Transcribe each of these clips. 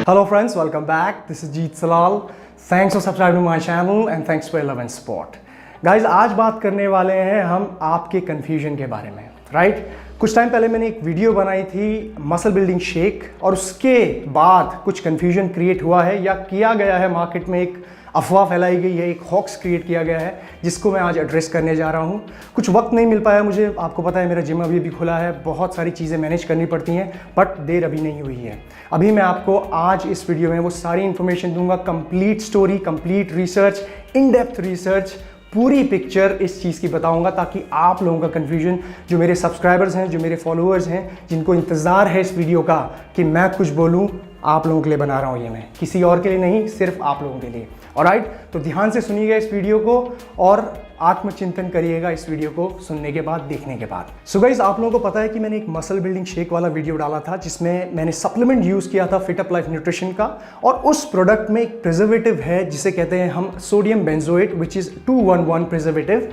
Hello friends, welcome back. This is Jeet Salal. Thanks for subscribing to my channel and thanks for your love and support. Guys, आज बात करने वाले हैं हम आपके confusion के बारे में, right? कुछ टाइम पहले मैंने एक वीडियो बनाई थी मसल बिल्डिंग शेक और उसके बाद कुछ कन्फ्यूजन क्रिएट हुआ है या किया गया है, मार्केट में एक अफवाह फैलाई गई है, एक हॉक्स क्रिएट किया गया है जिसको मैं आज एड्रेस करने जा रहा हूं। कुछ वक्त नहीं मिल पाया मुझे, आपको पता है मेरा जिम अभी भी खुला है, बहुत सारी चीज़ें मैनेज करनी पड़ती हैं, बट देर अभी नहीं हुई है। अभी मैं आपको आज इस वीडियो में वो सारी इन्फॉर्मेशन दूंगा, complete story, complete research, in depth research, पूरी पिक्चर इस चीज़ की बताऊंगा ताकि आप लोगों का कन्फ्यूजन, जो मेरे सब्सक्राइबर्स हैं, जो मेरे फॉलोअर्स हैं, जिनको इंतज़ार है इस वीडियो का कि मैं कुछ बोलूं, आप लोगों के लिए बना रहा हूं ये मैं, किसी और के लिए नहीं, सिर्फ आप लोगों के लिए। ऑलराइट, तो ध्यान से सुनिएगा इस वीडियो को और आत्मचिंतन करिएगा इस वीडियो को सुनने के बाद, देखने के बाद। सो गाइस, आप लोगों को पता है कि मैंने एक मसल बिल्डिंग शेक वाला वीडियो डाला था जिसमें मैंने सप्लीमेंट यूज़ किया था फिट अप लाइफ न्यूट्रिशन का, और उस प्रोडक्ट में एक प्रिजर्वेटिव है जिसे कहते हैं हम sodium benzoate, which is 211 preservative.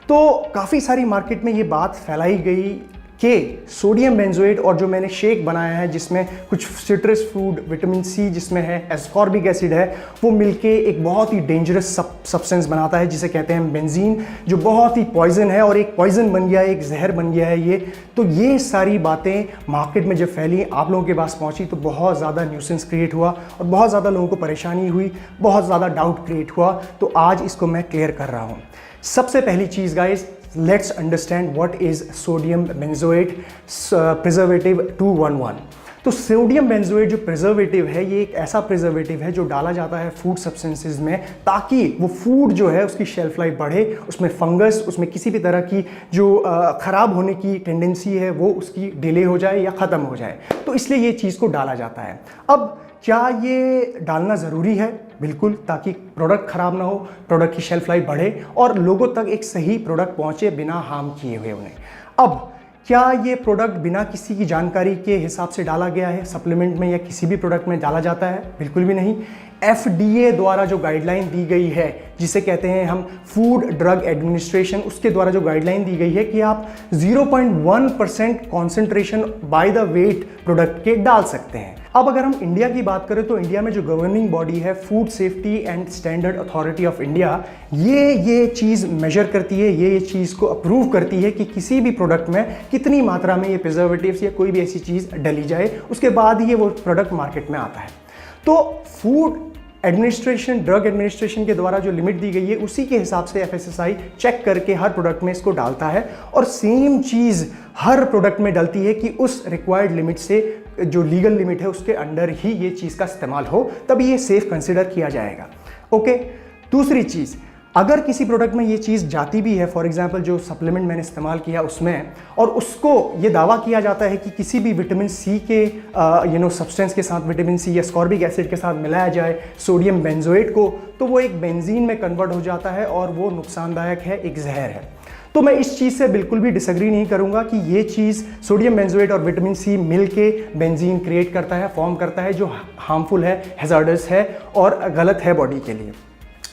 तो काफ़ी सारी मार्केट में ये बात फैलाई गई कि सोडियम बेंजोएट और जो मैंने शेक बनाया है जिसमें कुछ सिट्रस फ्रूट, विटामिन सी जिसमें है, एस्कॉर्बिक एसिड है, वो मिलके एक बहुत ही डेंजरस सब्सटेंस बनाता है जिसे कहते हैं बेंजीन, जो बहुत ही पॉइजन है और एक पॉइजन बन गया है, एक जहर बन गया है ये। तो ये सारी बातें मार्केट में जब फैली, आप लोगों के पास पहुंची, तो बहुत ज़्यादा न्यूसेंस क्रिएट हुआ और बहुत ज़्यादा लोगों को परेशानी हुई, बहुत ज़्यादा डाउट क्रिएट हुआ। तो आज इसको मैं क्लियर कर रहा हूँ। सबसे पहली चीज़ guys, let's understand what is sodium benzoate preservative 211। तो सोडियम बेंजोएट जो प्रिजर्वेटिव है, ये एक ऐसा प्रिजर्वेटिव है जो डाला जाता है फूड सब्सटेंसेज में ताकि वो फूड जो है उसकी शेल्फ लाइफ बढ़े, उसमें फंगस, उसमें किसी भी तरह की जो ख़राब होने की टेंडेंसी है वो उसकी डिले हो जाए या ख़त्म हो जाए। तो इसलिए ये चीज़ को डाला जाता है। अब क्या ये डालना ज़रूरी है? बिल्कुल, ताकि प्रोडक्ट ख़राब ना हो, प्रोडक्ट की शेल्फ लाइफ बढ़े और लोगों तक एक सही प्रोडक्ट पहुँचे बिना हार्म किए हुए उन्हें। अब क्या ये प्रोडक्ट बिना किसी की जानकारी के हिसाब से डाला गया है सप्लीमेंट में या किसी भी प्रोडक्ट में डाला जाता है? बिल्कुल भी नहीं। FDA द्वारा जो गाइडलाइन दी गई है, जिसे कहते हैं हम फूड ड्रग एडमिनिस्ट्रेशन, उसके द्वारा जो गाइडलाइन दी गई है कि आप 0.1% concentration by the weight product के डाल सकते हैं। अब अगर हम इंडिया की बात करें तो इंडिया में जो गवर्निंग बॉडी है food safety and standard authority of India, ये चीज़ मेजर करती है, ये चीज़ को अप्रूव करती है कि किसी भी प्रोडक्ट में कितनी मात्रा में ये प्रिजर्वेटिव्स या कोई भी ऐसी चीज़ डली जाए, उसके बाद ही ये वो प्रोडक्ट मार्केट में आता है। तो फूड एडमिनिस्ट्रेशन, ड्रग एडमिनिस्ट्रेशन के द्वारा जो लिमिट दी गई है उसी के हिसाब से FSSAI चेक करके हर प्रोडक्ट में इसको डालता है और सेम चीज़ हर प्रोडक्ट में डलती है कि उस रिक्वायर्ड लिमिट से, जो लीगल लिमिट है उसके अंडर ही ये चीज़ का इस्तेमाल हो, तभी ये सेफ कंसिडर किया जाएगा। ओके, दूसरी चीज़, अगर किसी प्रोडक्ट में ये चीज़ जाती भी है, फॉर एग्जांपल जो सप्लीमेंट मैंने इस्तेमाल किया उसमें, और उसको ये दावा किया जाता है कि किसी भी विटामिन सी के सब्सटेंस के साथ, विटामिन सी या एस्कॉर्बिक एसिड के साथ मिलाया जाए सोडियम बेंजोएट को, तो वो एक बेंजीन में कन्वर्ट हो जाता है और वो नुकसानदायक है, एक जहर है। तो मैं इस चीज़ से बिल्कुल भी डिसएग्री नहीं करूंगा कि ये चीज़ सोडियम बेंजोएट और विटामिन सी मिल के बेंजीन क्रिएट करता है, फॉर्म करता है, जो हार्मफुल है, हैज़ार्डस है और गलत है बॉडी के लिए।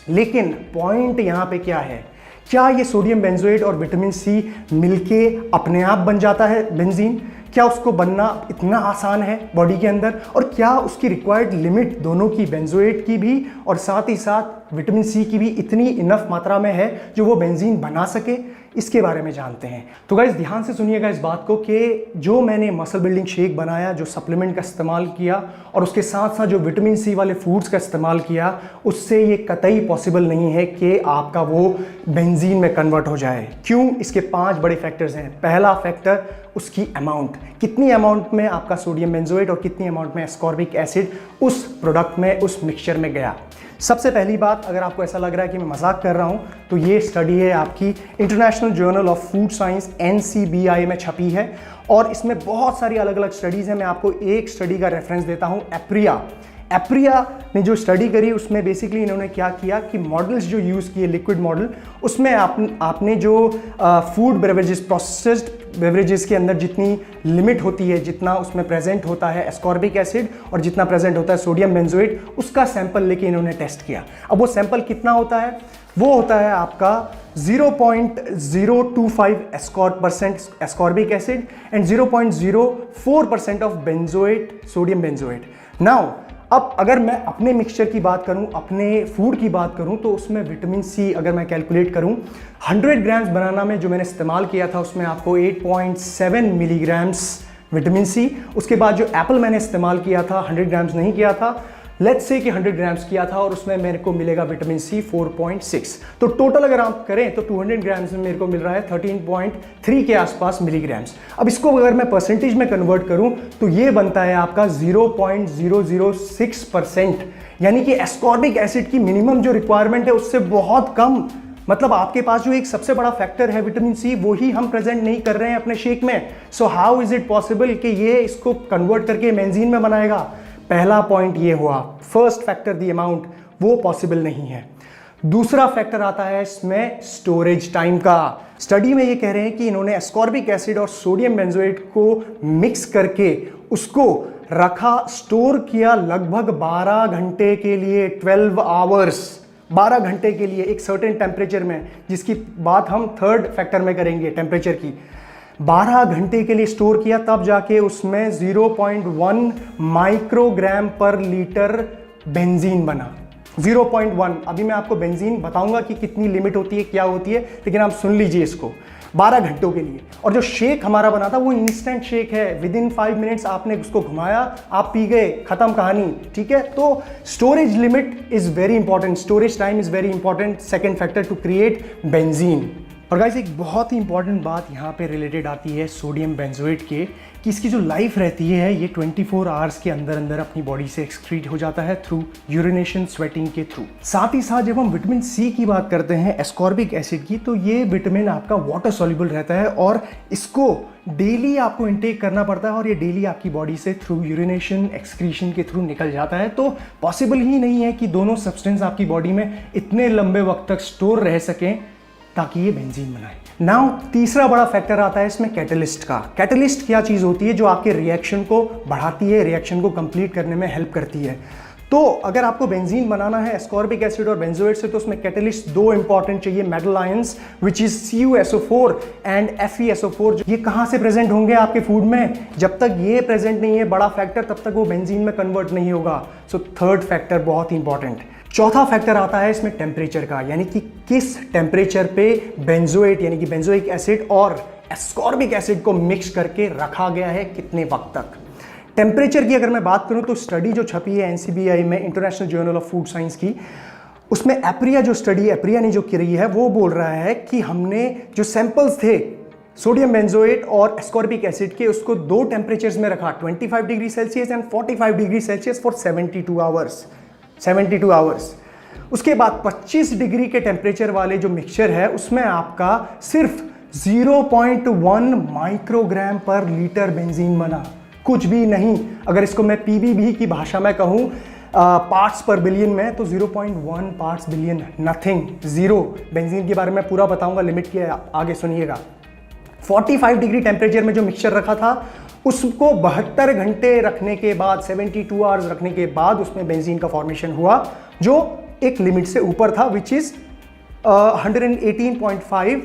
लेकिन पॉइंट यहाँ पे क्या है, क्या ये सोडियम बेंजोएट और विटामिन सी मिलके अपने आप बन जाता है बेंजीन? क्या उसको बनना इतना आसान है बॉडी के अंदर? और क्या उसकी रिक्वायर्ड लिमिट दोनों की, बेंजोएट की भी और साथ ही साथ विटामिन सी की भी, इतनी इनफ मात्रा में है जो वो बेंजीन बना सके? इसके बारे में जानते हैं। तो गाइस, ध्यान से सुनिएगा इस बात को कि जो मैंने मसल बिल्डिंग शेक बनाया, जो सप्लीमेंट का इस्तेमाल किया और उसके साथ साथ जो विटामिन सी वाले फूड्स का इस्तेमाल किया, उससे ये कतई पॉसिबल नहीं है कि आपका वो बेंजीन में कन्वर्ट हो जाए। क्यों? इसके 5 बड़े फैक्टर्स हैं। पहला फैक्टर, उसकी अमाउंट, कितनी अमाउंट में आपका सोडियम बेंजोएट और कितनी अमाउंट में एस्कॉर्बिक एसिड उस प्रोडक्ट में, उस मिक्सचर में गया। सबसे पहली बात, अगर आपको ऐसा लग रहा है कि मैं मजाक कर रहा हूं, तो ये स्टडी है आपकी international journal of food science NCBI में छपी है और इसमें बहुत सारी अलग अलग स्टडीज़ हैं। मैं आपको एक स्टडी का रेफरेंस देता हूं, एप्रिया ने जो स्टडी करी उसमें बेसिकली इन्होंने क्या किया कि मॉडल्स जो यूज़ किए, लिक्विड मॉडल, उसमें आपने जो फूड बेवरेजेस, प्रोसेस्ड बेवरेजेस के अंदर जितनी लिमिट होती है, जितना उसमें प्रेजेंट होता है एस्कॉर्बिक एसिड और जितना प्रेजेंट होता है सोडियम बेंजोएट, उसका सैंपल लेके इन्होंने टेस्ट किया। अब वो सैंपल कितना होता है? वो होता है आपका 0.025% ascorbic acid and 0.04% of benzoate, sodium benzoate. Now, अब अगर मैं अपने मिक्सचर की बात करूं, अपने फूड की बात करूं, तो उसमें विटामिन सी अगर मैं कैलकुलेट करूं, 100 ग्राम्स बनाना में जो मैंने इस्तेमाल किया था उसमें आपको 8.7 मिलीग्राम्स विटामिन सी। उसके बाद जो एप्पल मैंने इस्तेमाल किया था 100 ग्राम्स नहीं किया था, लेट्स से कि 100 ग्राम्स किया था, और उसमें मेरे को मिलेगा विटामिन सी 4.6। तो टोटल अगर आप करें तो 200 ग्राम्स में मेरे को मिल रहा है 13.3 के आसपास मिलीग्राम्स। अब इसको अगर मैं परसेंटेज में कन्वर्ट करूं तो ये बनता है आपका 0.006%, यानी कि एस्कॉर्बिक एसिड की मिनिमम जो रिक्वायरमेंट है उससे बहुत कम। मतलब आपके पास जो एक सबसे बड़ा फैक्टर है विटामिन सी, वो ही हम प्रेजेंट नहीं कर रहे हैं अपने शेक में। So how is it possible कि ये इसको कन्वर्ट करके बेंजीन में बनाएगा? पहला पॉइंट ये हुआ, फर्स्ट फैक्टर द अमाउंट, वो पॉसिबल नहीं है। दूसरा फैक्टर आता है इसमें स्टोरेज टाइम का। स्टडी में ये कह रहे हैं कि इन्होंने एस्कॉर्बिक एसिड और सोडियम बेंजोएट को मिक्स करके उसको रखा, स्टोर किया लगभग 12 घंटे के लिए, 12 आवर्स, 12 घंटे के लिए एक सर्टेन टेम्परेचर में, जिसकी बात हम थर्ड फैक्टर में करेंगे टेम्परेचर की। 12 घंटे के लिए स्टोर किया, तब जाके उसमें 0.1 माइक्रोग्राम पर लीटर बेंजीन बना। 0.1। अभी मैं आपको बेंजीन बताऊंगा कि कितनी लिमिट होती है, क्या होती है, लेकिन आप सुन लीजिए इसको। 12 घंटों के लिए। और जो शेक हमारा बना था वो इंस्टेंट शेक है, विद इन 5 मिनट्स आपने उसको घुमाया, आप पी गए, खत्म कहानी। ठीक है, तो storage limit is very important, storage time is very important, second factor to create benzene. और गाइस एक बहुत ही इंपॉर्टेंट बात यहाँ पे रिलेटेड आती है सोडियम बेंजोएट के, कि इसकी जो लाइफ रहती है ये 24 आवर्स के अंदर अंदर अपनी बॉडी से एक्सक्रीट हो जाता है थ्रू यूरिनेशन, स्वेटिंग के थ्रू। साथ ही साथ जब हम विटामिन सी की बात करते हैं, एस्कॉर्बिक एसिड की, तो ये विटामिन आपका वाटर सॉल्युबल रहता है और इसको डेली आपको इंटेक करना पड़ता है, और ये डेली आपकी बॉडी से थ्रू यूरिनेशन, एक्सक्रीशन के थ्रू निकल जाता है। तो पॉसिबल ही नहीं है कि दोनों सब्सटेंस आपकी बॉडी में इतने लंबे वक्त तक स्टोर रह सकें ताकि ये बेंजीन बनाए। नाउ तीसरा बड़ा फैक्टर आता है इसमें कैटलिस्ट का। कैटलिस्ट क्या चीज़ होती है? जो आपके रिएक्शन को बढ़ाती है, रिएक्शन को कंप्लीट करने में हेल्प करती है। तो अगर आपको बेंजीन बनाना है एस्कॉर्बिक एसिड और बेंजोएट से, तो उसमें कैटलिस्ट दो इंपॉर्टेंट चाहिए, metal ions which is CuSO4 and FeSO4। ये कहाँ से प्रेजेंट होंगे आपके फूड में? जब तक ये प्रेजेंट नहीं है बड़ा फैक्टर, तब तक वो बेंजीन में कन्वर्ट नहीं होगा। सो थर्ड फैक्टर बहुत इंपॉर्टेंट। चौथा फैक्टर आता है इसमें टेम्परेचर का, यानी कि किस टेम्परेचर पे बेंजोएट यानी कि बेंजोइक एसिड और एस्कॉर्बिक एसिड को मिक्स करके रखा गया है, कितने वक्त तक। टेम्परेचर की अगर मैं बात करूं तो स्टडी जो छपी है NCBI में, international journal of food science की, उसमें एप्रिया जो स्टडी एप्रिया ने जो करी है वो बोल रहा है कि हमने जो सैंपल्स थे सोडियम बेंजोएट और एस्कॉर्बिक एसिड के, उसको दो टेम्परेचर्स में रखा, 25 degree Celsius and 45 degree Celsius for 72 hours. 72 hours. उसके बाद 25 डिग्री के टेम्परेचर वाले जो मिक्सचर है उसमें आपका सिर्फ 0.1 माइक्रोग्राम पर लीटर बेंजीन बना, कुछ भी नहीं। अगर इसको मैं PBB की भाषा में कहूं, पार्ट्स पर बिलियन में, तो 0.1 parts billion, nothing, zero. Benzene के बारे में पूरा बताऊंगा लिमिट के आगे, सुनिएगा। 45 डिग्री टेम्परेचर में जो मिक्सचर रखा था उसको 72 घंटे रखने के बाद, 72 आवर्स रखने के बाद उसमें बेंजीन का फॉर्मेशन हुआ, जो एक लिमिट से ऊपर था, विच इज 118.5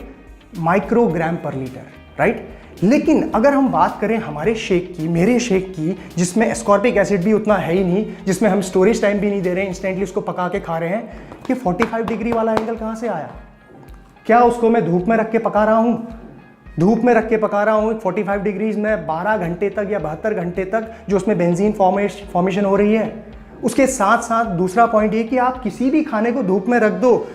माइक्रोग्राम पर लीटर, राइट। लेकिन अगर हम बात करें हमारे शेक की, मेरे शेक की, जिसमें एस्कॉर्बिक एसिड भी उतना है ही नहीं, जिसमें हम स्टोरेज टाइम भी नहीं दे रहे हैं, इंस्टेंटली उसको पका के खा रहे हैं, कि 45 डिग्री वाला एंगल कहाँ से आया? क्या उसको मैं धूप में रख के पका रहा हूँ? धूप में रख के पका रहा हूँ 45 डिग्रीज में 12 घंटे तक या 72 घंटे तक, जो उसमें बेंजीन फॉर्मेशन हो रही है। उसके साथ साथ दूसरा पॉइंट ये कि आप किसी भी खाने को धूप में रख दो,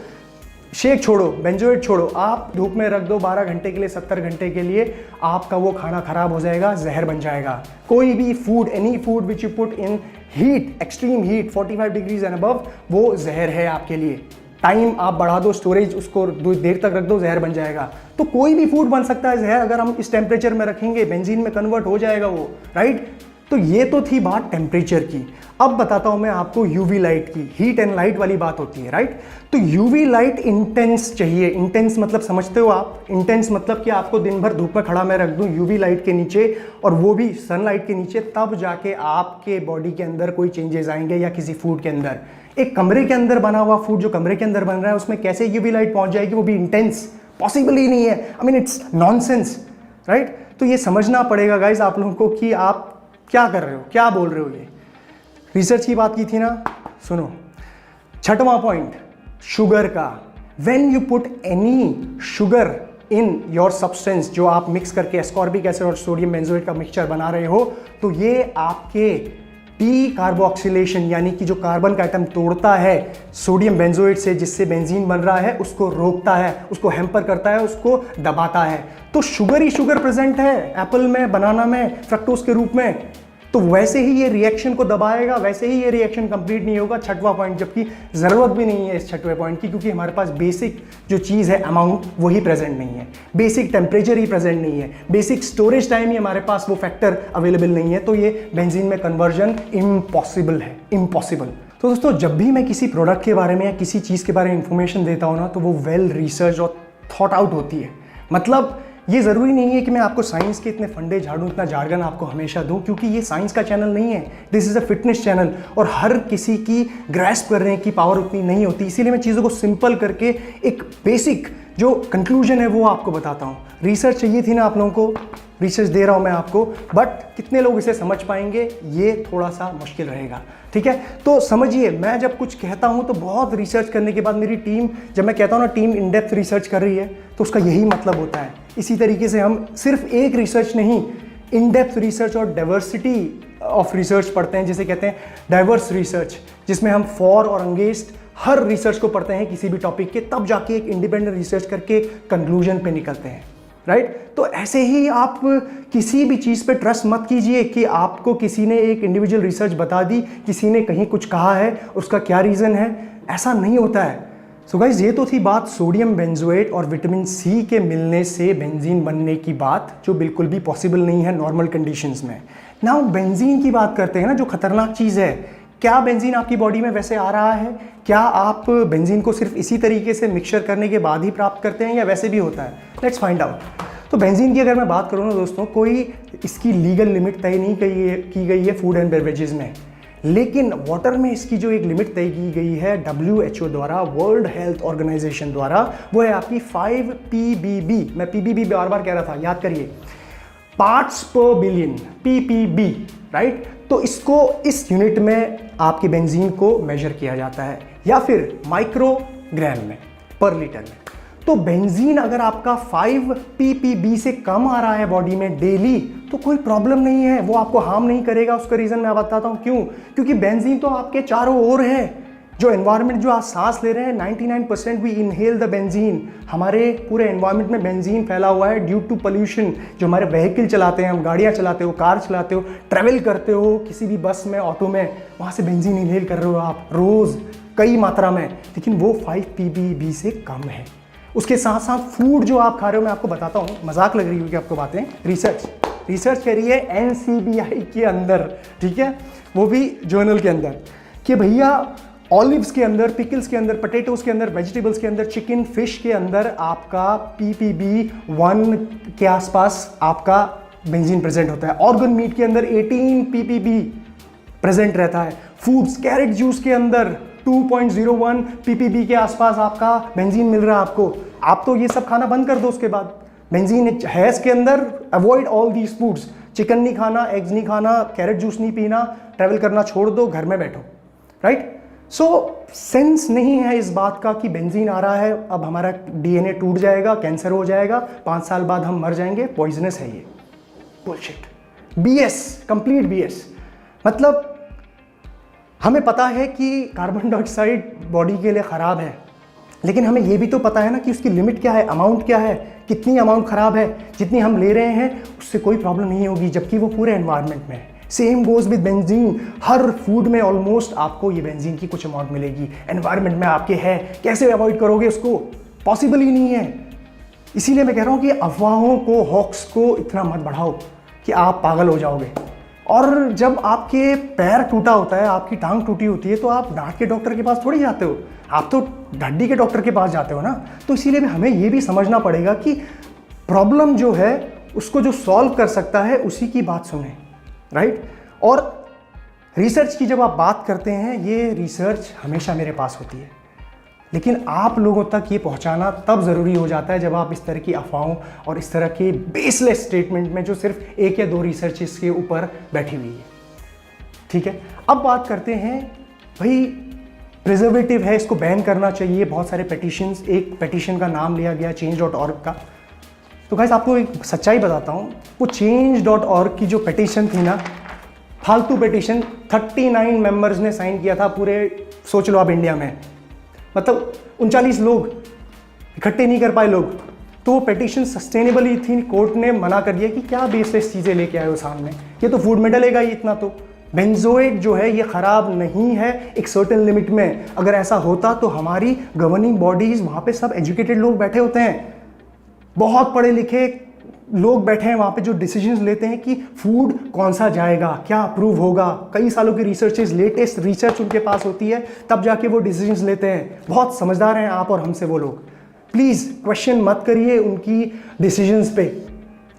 शेक छोड़ो, बेंजोएट छोड़ो, आप धूप में रख दो 12 घंटे के लिए, 70 घंटे के लिए, आपका वो खाना खराब हो जाएगा, जहर बन जाएगा। कोई भी food, any food which you put in heat, extreme heat, 45 degrees and above, वो जहर है आपके लिए। टाइम आप बढ़ा दो, स्टोरेज उसको देर तक रख दो, जहर बन जाएगा। तो कोई भी फूड बन सकता है जहर, अगर हम इस टेम्परेचर में रखेंगे बेंजीन में कन्वर्ट हो जाएगा वो, राइट। तो ये तो थी बात टेम्परेचर की। अब बताता हूं मैं आपको यूवी लाइट की, हीट एंड लाइट वाली बात होती है, राइट। तो यूवी लाइट इंटेंस चाहिए। इंटेंस मतलब समझते हो आप? इंटेंस मतलब कि आपको दिन भर धूप में खड़ा मैं रख दूं यूवी लाइट के नीचे, और वो भी सनलाइट के नीचे, तब जाके आपके बॉडी के अंदर कोई चेंजेस आएंगे, या किसी फूड के अंदर। एक कमरे के अंदर बना हुआ फूड जो कमरे के अंदर बन रहा है, उसमें कैसे यूवी लाइट पहुंच जाएगी, वो भी इंटेंस? पॉसिबल ही नहीं है। I mean it's nonsense, right. तो ये समझना पड़ेगा गाइज आप लोगों को कि आप क्या कर रहे हो, क्या बोल रहे हो। ये रिसर्च की बात की थी ना, सुनो। छठवां पॉइंट शुगर का। When you put any sugar in your substance, जो आप मिक्स करके एस्कॉर्बिक एसिड और सोडियम बेंजोएट का मिक्सचर बना रहे हो, तो ये आपके डी कार्बोक्सिलेशन यानी कि जो कार्बन का एटम तोड़ता है सोडियम बेंजोएट से जिससे बेंजीन बन रहा है, उसको रोकता है, उसको हैम्पर करता है, उसको दबाता है। तो शुगर ही शुगर प्रेजेंट है एप्पल में, बनाना में, फ्रक्टोज के रूप में, तो वैसे ही ये रिएक्शन को दबाएगा, वैसे ही ये रिएक्शन कंप्लीट नहीं होगा। छठवां पॉइंट, जबकि जरूरत भी नहीं है इस छठवें पॉइंट की, क्योंकि हमारे पास बेसिक जो चीज़ है अमाउंट वही प्रेजेंट नहीं है, बेसिक टेम्परेचर ही प्रेजेंट नहीं है, बेसिक स्टोरेज टाइम ही हमारे पास वो फैक्टर अवेलेबल नहीं है, तो ये बेंजीन में कन्वर्जन इम्पॉसिबल है, इम्पॉसिबल। तो दोस्तों, जब भी मैं किसी प्रोडक्ट के बारे में या किसी चीज़ के बारे में इंफॉर्मेशन देता हूँ ना, तो वो वेल रिसर्च और थॉट आउट होती है। मतलब ये ज़रूरी नहीं है कि मैं आपको साइंस के इतने फंडे झाड़ूं, इतना जार्गन आपको हमेशा दूं, क्योंकि ये साइंस का चैनल नहीं है, this is a fitness channel, और हर किसी की ग्रैस्प करने की पावर उतनी नहीं होती। इसीलिए मैं चीज़ों को सिंपल करके एक बेसिक जो कंक्लूजन है वो आपको बताता हूँ। रिसर्च चाहिए थी ना आप लोगों को, रिसर्च दे रहा हूँ मैं आपको, बट कितने लोग इसे समझ पाएंगे ये थोड़ा सा मुश्किल रहेगा, ठीक है। तो समझिए, मैं जब कुछ कहता हूँ तो बहुत रिसर्च करने के बाद मेरी टीम, जब मैं कहता हूँ ना टीम इन डेप्थ रिसर्च कर रही है, तो उसका यही मतलब होता है। इसी तरीके से हम सिर्फ एक रिसर्च नहीं, इन डेप्थ रिसर्च और डाइवर्सिटी ऑफ रिसर्च पढ़ते हैं, जिसे कहते हैं डाइवर्स रिसर्च, जिसमें हम फॉर और अगेंस्ट हर रिसर्च को पढ़ते हैं किसी भी टॉपिक के, तब जाके एक इंडिपेंडेंट रिसर्च करके कंक्लूजन पे निकलते हैं, राइट। तो ऐसे ही आप किसी भी चीज़ पे ट्रस्ट मत कीजिए कि आपको किसी ने एक इंडिविजुअल रिसर्च बता दी, किसी ने कहीं कुछ कहा है, उसका क्या रीज़न है, ऐसा नहीं होता है। सो गाइज, ये तो थी बात सोडियम बेंजोएट और विटामिन सी के मिलने से बेंजीन बनने की बात, जो बिल्कुल भी पॉसिबल नहीं है नॉर्मल कंडीशंस में। नाउ बेंजीन की बात करते हैं ना, जो खतरनाक चीज़ है। क्या बेंजीन आपकी बॉडी में वैसे आ रहा है? क्या आप बेंजीन को सिर्फ इसी तरीके से मिक्सचर करने के बाद ही प्राप्त करते हैं, या वैसे भी होता है? Let's find out. तो बेंजीन की अगर मैं बात करूँ ना दोस्तों, कोई इसकी लीगल लिमिट तय नहीं की गई है फूड एंड बेवरेजेस में, लेकिन वाटर में इसकी जो एक लिमिट तय की गई है WHO द्वारा, वर्ल्ड हेल्थ ऑर्गेनाइजेशन द्वारा, वो है आपकी 5 ppb। मैं PPB बार बार कह रहा था, याद करिए, पार्ट्स पर बिलियन, PPB, राइट। तो इसको इस यूनिट में आपके बेंजीन को मेजर किया जाता है, या फिर माइक्रोग्राम में पर लीटर में। तो बेंजीन अगर आपका 5 ppb से कम आ रहा है बॉडी में डेली, तो कोई प्रॉब्लम नहीं है, वो आपको हार्म नहीं करेगा। उसका रीज़न मैं बताता हूँ क्यों। क्योंकि बेंजीन तो आपके चारों ओर है। जो एनवायरनमेंट, जो आप सांस ले रहे हैं, 99% वी इनहेल द बेंजीन। हमारे पूरे एनवायरनमेंट में बेंजीन फैला हुआ है ड्यू टू पोल्यूशन। जो हमारे व्हीकल चलाते हैं, हम गाड़ियाँ चलाते हो, कार चलाते हो, ट्रैवल करते हो किसी भी बस में, ऑटो में, वहाँ से बेंजीन इनहेल कर रहे हो आप रोज़ कई मात्रा में, लेकिन वो 5 ppb से कम है। उसके साथ साथ फूड जो आप खा रहे हो, मैं आपको बताता हूँ, मजाक लग रही होगी आपको बातें, रिसर्च करी है NCBI के अंदर, ठीक है, वो भी जर्नल के अंदर, कि भैया ऑलिव्स के अंदर, पिकल्स के अंदर, पोटैटोज के अंदर, वेजिटेबल्स के अंदर, चिकन, फिश के अंदर आपका ppb 1 के आसपास आपका बेंजीन प्रेजेंट होता है। ऑर्गन मीट के अंदर 18 ppb प्रेजेंट रहता है। फूड्स, कैरेट जूस के अंदर 2.01 ppb के आसपास आपका बेंजीन मिल रहा है आपको। आप तो ये सब खाना बंद कर दो, उसके बाद बेंजीन है इसके अंदर। Avoid all these foods, chicken नहीं खाना, एग्स नहीं खाना, कैरेट जूस नहीं पीना, ट्रैवल करना छोड़ दो, घर में बैठो, राइट। सो सेंस नहीं है इस बात का कि बेंजीन आ रहा है, अब हमारा DNA टूट जाएगा, कैंसर हो जाएगा, 5 साल बाद हम मर जाएंगे, पॉइजनस है ये। Bullshit, BS, complete BS। मतलब हमें पता है कि कार्बन डाइऑक्साइड बॉडी के लिए ख़राब है, लेकिन हमें ये भी तो पता है ना कि उसकी लिमिट क्या है, अमाउंट क्या है, कितनी अमाउंट ख़राब है। जितनी हम ले रहे हैं उससे कोई प्रॉब्लम नहीं होगी, जबकि वो पूरे एनवायरनमेंट में है। Same goes with benzene. Her food में ऑलमोस्ट आपको ये बेंजीन की कुछ अमाउंट मिलेगी, एनवायरनमेंट में आपके है। कैसे अवॉइड करोगे उसको? पॉसिबल ही नहीं है। इसीलिए मैं कह रहा हूँ कि अफवाहों को, हॉक्स को इतना मत बढ़ाओ कि आप पागल हो जाओगे। और जब आपके पैर टूटा होता है, आपकी टांग टूटी होती है, तो आप दांत के डॉक्टर के पास थोड़ी जाते हो, आप तो हड्डी के डॉक्टर के पास जाते हो ना। तो इसीलिए हमें ये भी समझना पड़ेगा कि प्रॉब्लम जो है उसको जो सॉल्व कर सकता है उसी की बात सुने, राइट। और रिसर्च की जब आप बात करते हैं, ये रिसर्च हमेशा मेरे पास होती है, लेकिन आप लोगों तक ये पहुंचाना तब ज़रूरी हो जाता है जब आप इस तरह की अफवाहों और इस तरह के बेसलेस स्टेटमेंट में, जो सिर्फ 1 या 2 रिसर्चेस के ऊपर बैठी हुई है। ठीक है, अब बात करते हैं भाई प्रिजर्वेटिव है, इसको बैन करना चाहिए। बहुत सारे पेटिशंस, एक पेटिशन का नाम लिया गया change.org का। तो गाइस आपको एक सच्चाई बताता हूँ, वो change.org की जो पेटिशन थी ना, फालतू पेटिशन, 39 मेंबर्स ने साइन किया था पूरे, सोच लो आप इंडिया में, मतलब 39 लोग इकट्ठे नहीं कर पाए लोग। तो वो पेटिशन सस्टेनेबल ही थी, कोर्ट ने मना कर दिया कि क्या बेसलेस चीज़ें लेके आए हो सामने, ये तो फूड में डलेगा ही इतना। तो बेंजोएट जो है ये ख़राब नहीं है एक सर्टेन लिमिट में। अगर ऐसा होता तो हमारी गवर्निंग बॉडीज़, वहाँ पे सब एजुकेटेड लोग बैठे होते हैं, बहुत पढ़े लिखे लोग बैठे हैं वहाँ पे, जो डिसीजंस लेते हैं कि फूड कौन सा जाएगा, क्या अप्रूव होगा। कई सालों की रिसर्चेस, लेटेस्ट रिसर्च उनके पास होती है, तब जाके वो डिसीजंस लेते हैं। बहुत समझदार हैं आप और हमसे वो लोग। प्लीज़ क्वेश्चन मत करिए उनकी डिसीजंस पे।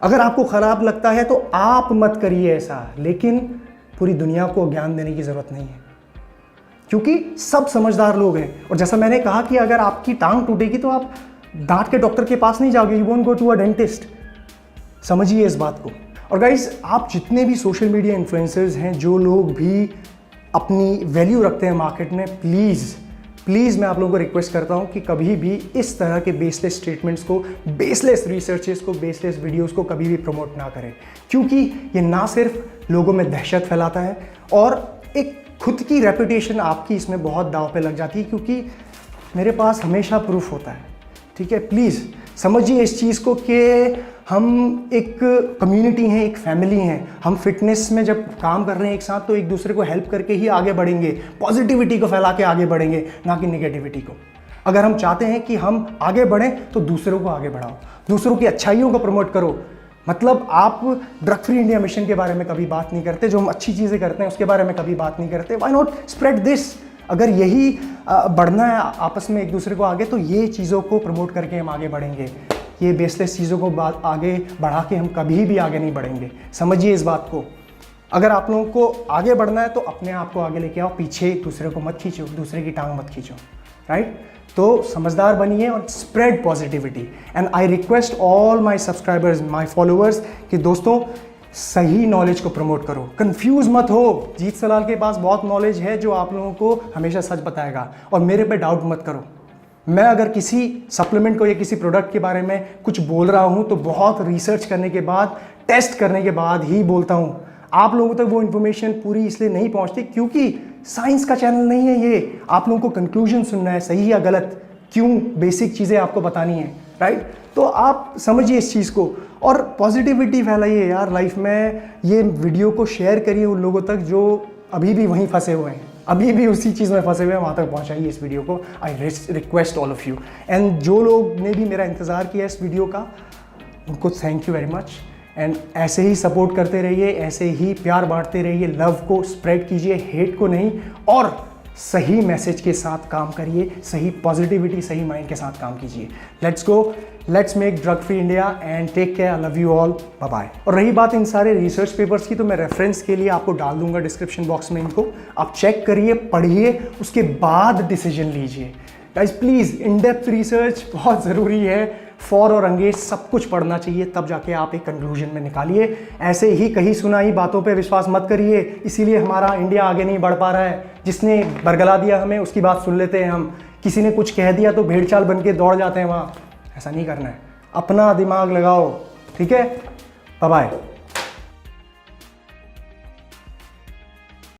अगर आपको ख़राब लगता है तो आप मत करिए ऐसा, लेकिन पूरी दुनिया को ज्ञान देने की ज़रूरत नहीं है, क्योंकि सब समझदार लोग हैं। और जैसा मैंने कहा कि अगर आपकी टांग टूटेगी तो आप दांत के डॉक्टर के पास नहीं जाओगे, you won't go to a dentist. समझिए इस बात को। और गाइस, आप जितने भी सोशल मीडिया इन्फ्लुएंसर्स हैं, जो लोग भी अपनी वैल्यू रखते हैं मार्केट में, प्लीज़ मैं आप लोगों को रिक्वेस्ट करता हूं कि कभी भी इस तरह के बेसलेस स्टेटमेंट्स को, बेसलेस रिसर्चेस को, बेसलेस वीडियोस को कभी भी प्रमोट ना करें, क्योंकि ये ना सिर्फ लोगों में दहशत फैलाता है और एक खुद की रेपुटेशन आपकी इसमें बहुत दांव पे लग जाती है, क्योंकि मेरे पास हमेशा प्रूफ होता है। ठीक है, प्लीज़ समझिए इस चीज़ को कि हम एक कम्युनिटी हैं, एक फैमिली हैं। हम फिटनेस में जब काम कर रहे हैं एक साथ, तो एक दूसरे को हेल्प करके ही आगे बढ़ेंगे, पॉजिटिविटी को फैला के आगे बढ़ेंगे, ना कि नेगेटिविटी को। अगर हम चाहते हैं कि हम आगे बढ़ें तो दूसरों को आगे बढ़ाओ, दूसरों की अच्छाइयों को प्रमोट करो। मतलब आप ड्रग फ्री इंडिया मिशन के बारे में कभी बात नहीं करते, जो हम अच्छी चीज़ें करते हैं उसके बारे में कभी बात नहीं करते। Why not spread this? अगर यही बढ़ना है आपस में एक दूसरे को आगे, तो ये चीज़ों को प्रमोट करके हम आगे बढ़ेंगे। ये बेसलेस चीज़ों को आगे बढ़ा के हम कभी भी आगे नहीं बढ़ेंगे। समझिए इस बात को। अगर आप लोगों को आगे बढ़ना है तो अपने आप को आगे लेके आओ, पीछे दूसरे को मत खींचो, दूसरे की टांग मत खींचो, राइट? तो समझदार बनिए और spread positivity. And I request all my subscribers, my followers, कि दोस्तों सही नॉलेज को प्रमोट करो, कंफ्यूज मत हो। जीत सलाल के पास बहुत नॉलेज है जो आप लोगों को हमेशा सच बताएगा, और मेरे पे डाउट मत करो। मैं अगर किसी सप्लीमेंट को या किसी प्रोडक्ट के बारे में कुछ बोल रहा हूं तो बहुत रिसर्च करने के बाद, टेस्ट करने के बाद ही बोलता हूं। आप लोगों तक वो इन्फॉर्मेशन पूरी इसलिए नहीं पहुंचती क्योंकि साइंस का चैनल नहीं है ये। आप लोगों को कंक्लूजन सुनना है, सही या गलत, क्यों, बेसिक चीज़ें आपको बतानी है, राइट? तो आप समझिए इस चीज़ को और पॉजिटिविटी फैलाइए यार लाइफ में। ये वीडियो को शेयर करिए उन लोगों तक जो अभी भी वहीं फंसे हुए हैं, अभी भी उसी चीज़ में फंसे हुए हैं, वहाँ तक पहुँचाइए इस वीडियो को। I request all of you. And जो लोग ने भी मेरा इंतज़ार किया इस वीडियो का, उनको thank you very much. And ऐसे ही सपोर्ट करते रहिए, ऐसे ही प्यार बांटते रहिए, लव को स्प्रेड कीजिए, हेट को नहीं, और सही मैसेज के साथ काम करिए, सही पॉजिटिविटी, सही माइंड के साथ काम कीजिए। Let's go, let's make drug free India and take care. I love you all, bye bye. और रही बात इन सारे रिसर्च पेपर्स की, तो मैं रेफरेंस के लिए आपको डाल दूंगा डिस्क्रिप्शन बॉक्स में, इनको आप चेक करिए, पढ़िए, उसके बाद डिसीजन लीजिए। Guys please, in depth research बहुत ज़रूरी है। फॉर और अंगेज सब कुछ पढ़ना चाहिए, तब जाके आप एक कंक्लूजन में निकालिए। ऐसे ही कहीं सुनाई बातों पे विश्वास मत करिए, इसीलिए हमारा इंडिया आगे नहीं बढ़ पा रहा है। जिसने बरगला दिया हमें, उसकी बात सुन लेते हैं हम। किसी ने कुछ कह दिया तो भेड़चाल बन के दौड़ जाते हैं वहाँ। ऐसा नहीं करना है, अपना दिमाग लगाओ, ठीक है? Bye bye.